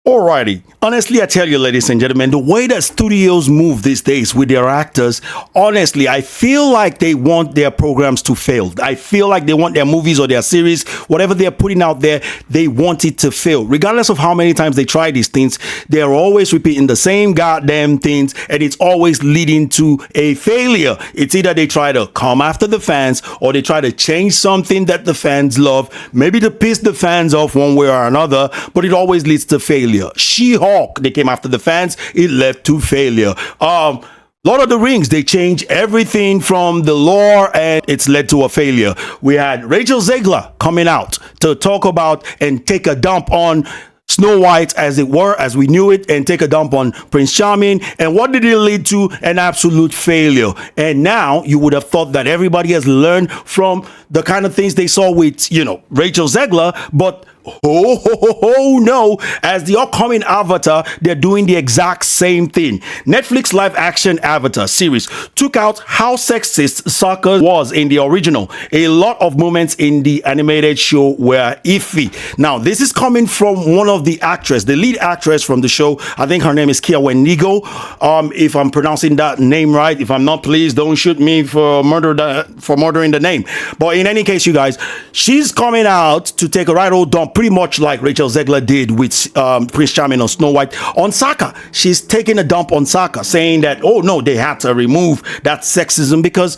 Alrighty. Honestly, I tell you, ladies and gentlemen, the way that studios move these days with their actors, honestly, I feel like they want their programs to fail. I feel like they want their movies or their series, whatever they're putting out there, they want it to fail. Regardless of how many times they try these things, they're always repeating the same goddamn things, and it's always leading to a failure. It's either they try to come after the fans or they try to change something that the fans love, maybe to piss the fans off one way or another, but it always leads to failure. She-Hulk, they came after the fans, it led to failure. Lord of the Rings, they changed everything from the lore and it's led to a failure. We had Rachel Zegler coming out to talk about and take a dump on Snow White, as it were, as we knew it, and take a dump on Prince Charming. And what did it lead to? An absolute failure. And now you would have thought that everybody has learned from the kind of things they saw with, Rachel Zegler, but no, as the upcoming Avatar, they're doing the exact same thing. Netflix live action Avatar series took out how sexist Sokka was in the original. A lot of moments in the animated show were iffy. Now, this is coming from one of the actress, the lead actress from the show. I think her name is Kia Wendigo. If I'm pronouncing that name right, if I'm not, please don't shoot me for murdering the name. But in any case, you guys, she's coming out to take a right old dump, pretty much like Rachel Zegler did with Prince Charming or Snow White on Sokka. She's taking a dump on Sokka, saying that, oh no, they had to remove that sexism because,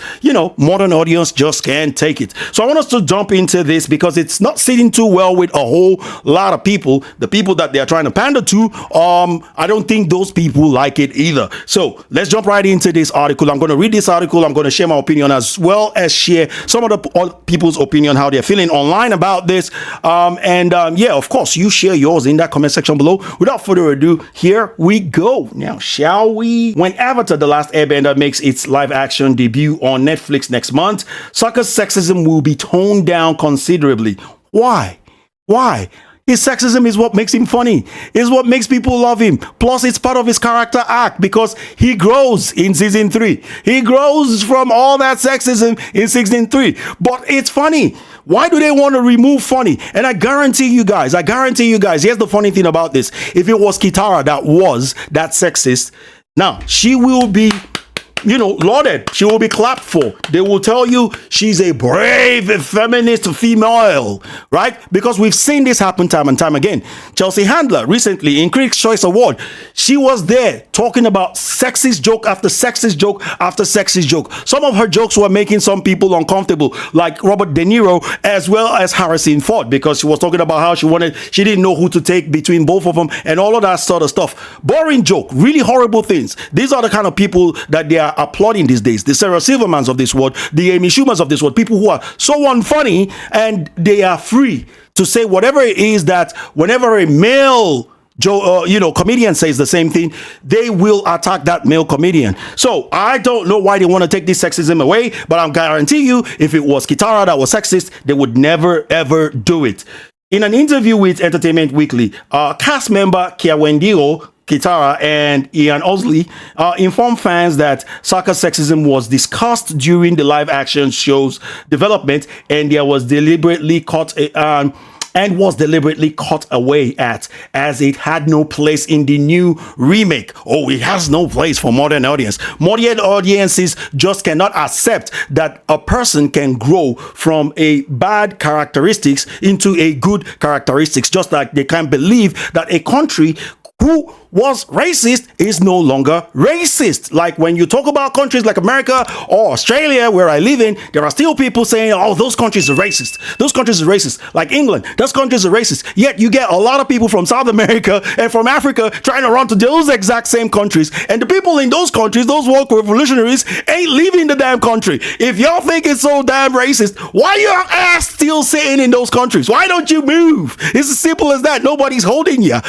modern audience just can't take it. So I want us to jump into this because it's not sitting too well with a whole lot of people. The people that they're trying to pander to, I don't think those people like it either. So let's jump right into this article. I'm going to read this article. I'm going to share my opinion as well as share some of the people's opinion, how they're feeling online about this. Yeah, of course, you share yours in that comment section below. Without further ado, here we go. Now, shall we? When Avatar: The Last Airbender makes its live action debut on Netflix next month, Sokka's sexism will be toned down considerably. Why? His sexism is what makes him funny, is what makes people love him. Plus, it's part of his character arc because he grows in season 3. He grows from all that sexism in season 3. But it's funny. Why do they want to remove funny? And I guarantee you guys, here's the funny thing about this. If it was Kitara that was that sexist, now she will be lauded. She will be clapped for. They will tell you she's a brave feminist female, right? Because we've seen this happen time and time again. Chelsea Handler recently in Critics' Choice Award, she was there talking about sexist joke after sexist joke after sexist joke. Some of her jokes were making some people uncomfortable, like Robert De Niro as well as Harrison Ford, because she was talking about how she didn't know who to take between both of them and all of that sort of stuff. Boring joke, really horrible things. These are the kind of people that they are applauding these days. The Sarah Silvermans of this world, the Amy Schumans of this world, people who are so unfunny and they are free to say whatever it is that whenever a male comedian says the same thing, they will attack that male comedian. So I don't know why they want to take this sexism away, but I guarantee you, if it was Kitara that was sexist, they would never ever do it. In an interview with Entertainment Weekly, cast member Kia Wendigo, Kitara, and Ian Osley informed fans that Sokka's sexism was discussed during the live action show's development and there was deliberately cut away at, as it had no place in the new remake. Oh, it has no place for modern audience. Modern audiences just cannot accept that a person can grow from a bad characteristics into a good characteristics, just like they can't believe that a country who was racist is no longer racist. Like when you talk about countries like America or Australia, where I live in, there are still people saying, oh, those countries are racist. Those countries are racist. Like England, those countries are racist. Yet you get a lot of people from South America and from Africa trying to run to those exact same countries. And the people in those countries, those woke revolutionaries, ain't leaving the damn country. If y'all think it's so damn racist, why your ass still sitting in those countries? Why don't you move? It's as simple as that. Nobody's holding you,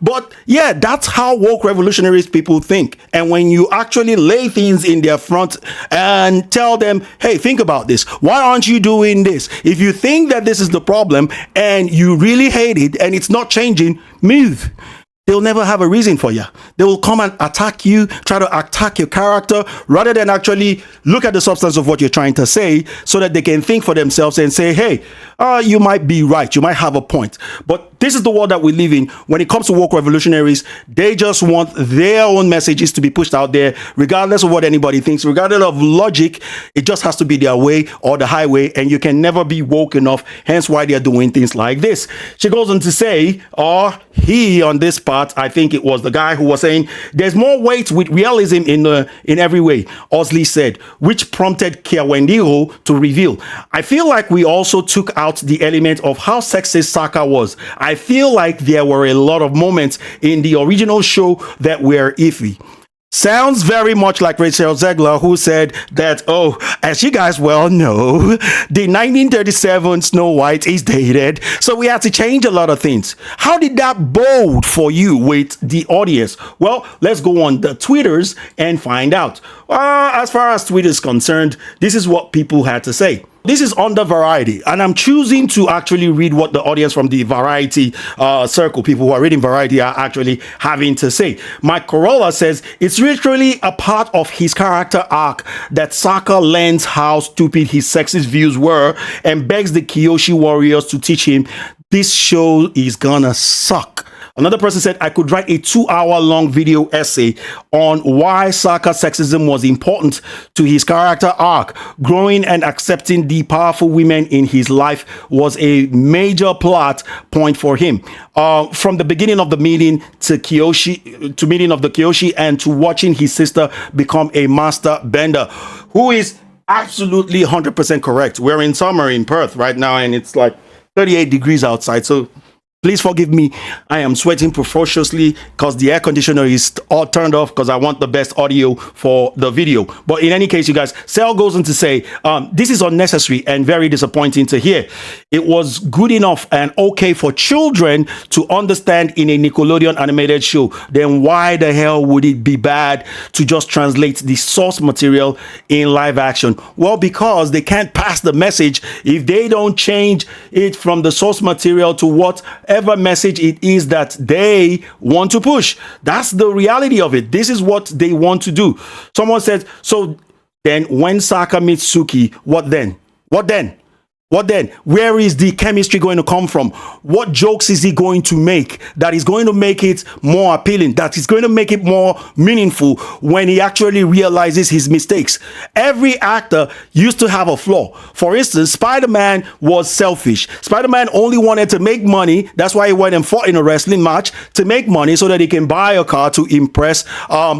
But yeah, that's how woke revolutionaries people think. And when you actually lay things in their front and tell them, hey, think about this. Why aren't you doing this? If you think that this is the problem and you really hate it and it's not changing, move. They'll never have a reason for you. They will come and attack you, try to attack your character, rather than actually look at the substance of what you're trying to say so that they can think for themselves and say, hey, you might be right. You might have a point. But this is the world that we live in. When it comes to woke revolutionaries, they just want their own messages to be pushed out there, regardless of what anybody thinks, regardless of logic. It just has to be their way or the highway, and you can never be woke enough. Hence why they're doing things like this. She goes on to say, or he on this part, I think it was the guy who was saying, there's more weight with realism in every way, Osley said, which prompted Kiawendiro to reveal, I feel like we also took out the element of how sexist Saka was. I feel like there were a lot of moments in the original show that were iffy. Sounds very much like Rachel Zegler, who said that, oh, as you guys well know, the 1937 Snow White is dated, so we had to change a lot of things. How did that bode for you with the audience? Well, let's go on the Twitters and find out. As far as Twitter is concerned, this is what people had to say. This is under Variety, and I'm choosing to actually read what the audience from the Variety circle, people who are reading Variety, are actually having to say. Mike Corolla says, it's literally a part of his character arc that Saka learns how stupid his sexist views were and begs the Kyoshi warriors to teach him this show is gonna suck. Another person said, I could write a 2-hour-long video essay on why Saka's sexism was important to his character arc. Growing and accepting the powerful women in his life was a major plot point for him. From the beginning of the meeting to meeting of the Kyoshi, and to watching his sister become a master bender, who is absolutely 100% correct. We're in summer in Perth right now, and it's like 38 degrees outside. So please forgive me. I am sweating profusely because the air conditioner is all turned off because I want the best audio for the video. But in any case, you guys, Sel goes on to say, this is unnecessary and very disappointing to hear. It was good enough and okay for children to understand in a Nickelodeon animated show. Then why the hell would it be bad to just translate the source material in live action? Well, because they can't pass the message if they don't change it from the source material to whatever message it is that they want to push. That's the reality of it. This is what they want to do. Someone said, so then when Saka meets Suki, what then? What then? What then? Where is the chemistry going to come from? What jokes is he going to make that is going to make it more appealing, that is going to make it more meaningful when he actually realizes his mistakes? Every actor used to have a flaw. For instance, Spider-Man was selfish. Spider-Man only wanted to make money. That's why he went and fought in a wrestling match, to make money so that he can buy a car to impress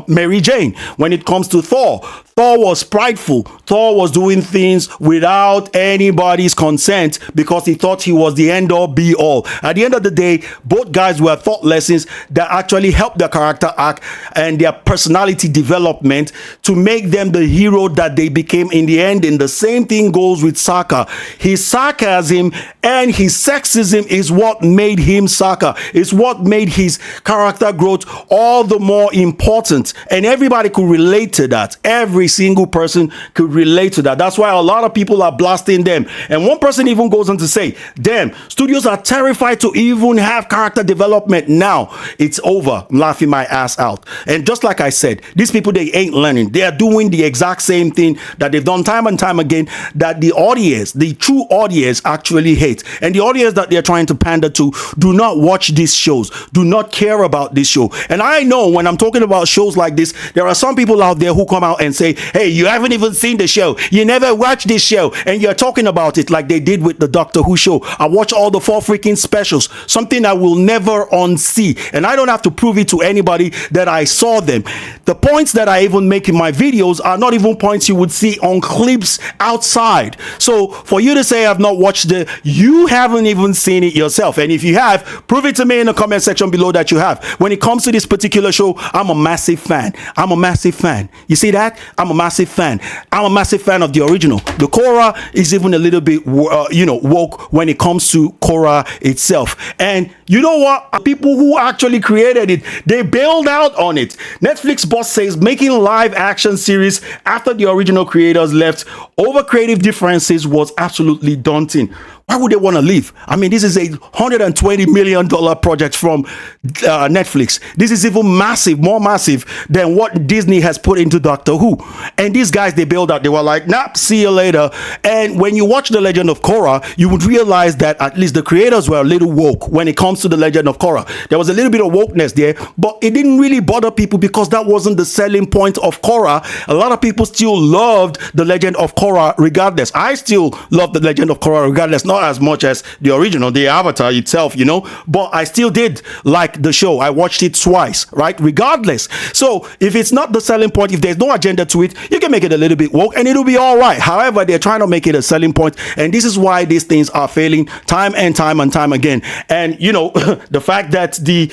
Mary Jane. When it comes to Thor, Thor was prideful. Thor was doing things without anybody's consent because he thought he was the end all be all. At the end of the day, both guys were taught lessons that actually helped their character arc and their personality development to make them the hero that they became in the end. And the same thing goes with Saka. His sarcasm and his sexism is what made him Saka. It's what made his character growth all the more important. And everybody could relate to that. Every single person could relate to that. That's why a lot of people are blasting them. And one person even goes on to say, damn, studios are terrified to even have character development now. It's over. I'm laughing my ass out. And just like I said, these people, they ain't learning. They are doing the exact same thing that they've done time and time again, that the audience, the true audience, actually hates. And the audience that they're trying to pander to do not watch these shows, do not care about this show. And I know when I'm talking about shows like this, there are some people out there who come out and say, hey, you haven't even seen the show. You never watched this show. And you're talking about it like they did with the Doctor Who show. I watch all the 4 freaking specials, something I will never unsee. And I don't have to prove it to anybody that I saw them. The points that I even make in my videos are not even points you would see on clips outside. So for you to say I've not watched it, you haven't even seen it yourself. And if you have, prove it to me in the comment section below that you have. When it comes to this particular show, I'm a massive fan. I'm a massive fan. You see that? I'm a massive fan. I'm a massive fan of the original. The Korra is even a little bit, woke when it comes to Korra itself. And you know what? People who actually created it, they bailed out on it. Netflix boss says making live action series after the original creators left over creative differences was absolutely daunting. Why would they want to leave? I mean, this is a $120 million project from Netflix. This is even massive, more massive than what Disney has put into Doctor Who. And these guys, they bailed out. They were like, nah, see you later. And when you watch The Legend of Korra, you would realize that at least the creators were a little woke when it comes to The Legend of Korra. There was a little bit of wokeness there, but it didn't really bother people because that wasn't the selling point of Korra. A lot of people still loved The Legend of Korra regardless. I still love The Legend of Korra regardless, not as much as the original, the Avatar itself, you know, but I still did like the show. I watched it twice, right? Regardless. So if it's not the selling point, if there's no agenda to it, you can make it a little bit woke and it'll be all right. However, they're trying to make it a selling point, and this is why these things are failing time and time and time again. And you know, the fact that the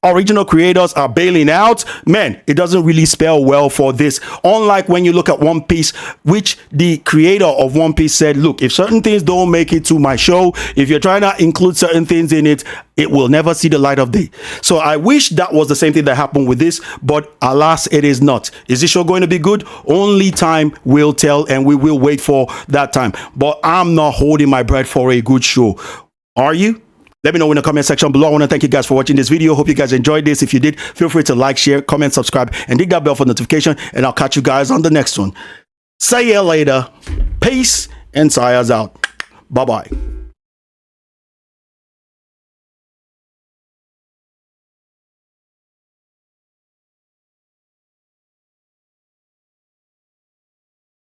original creators are bailing out, man, it doesn't really spell well for this. Unlike when you look at One Piece, which the creator of One Piece said, look, if certain things don't make it to my show, if you're trying to include certain things in it, it will never see the light of day. So I wish that was the same thing that happened with this, but alas, it is not. Is this show going to be good? Only time will tell, and we will wait for that time. But I'm not holding my breath for a good show. Are you? Let me know in the comment section below. I want to thank you guys for watching this video. Hope you guys enjoyed this. If you did, feel free to like, share, comment, subscribe, and hit that bell for notification. And I'll catch you guys on the next one. See you later. Peace and Saya's out. Bye-bye.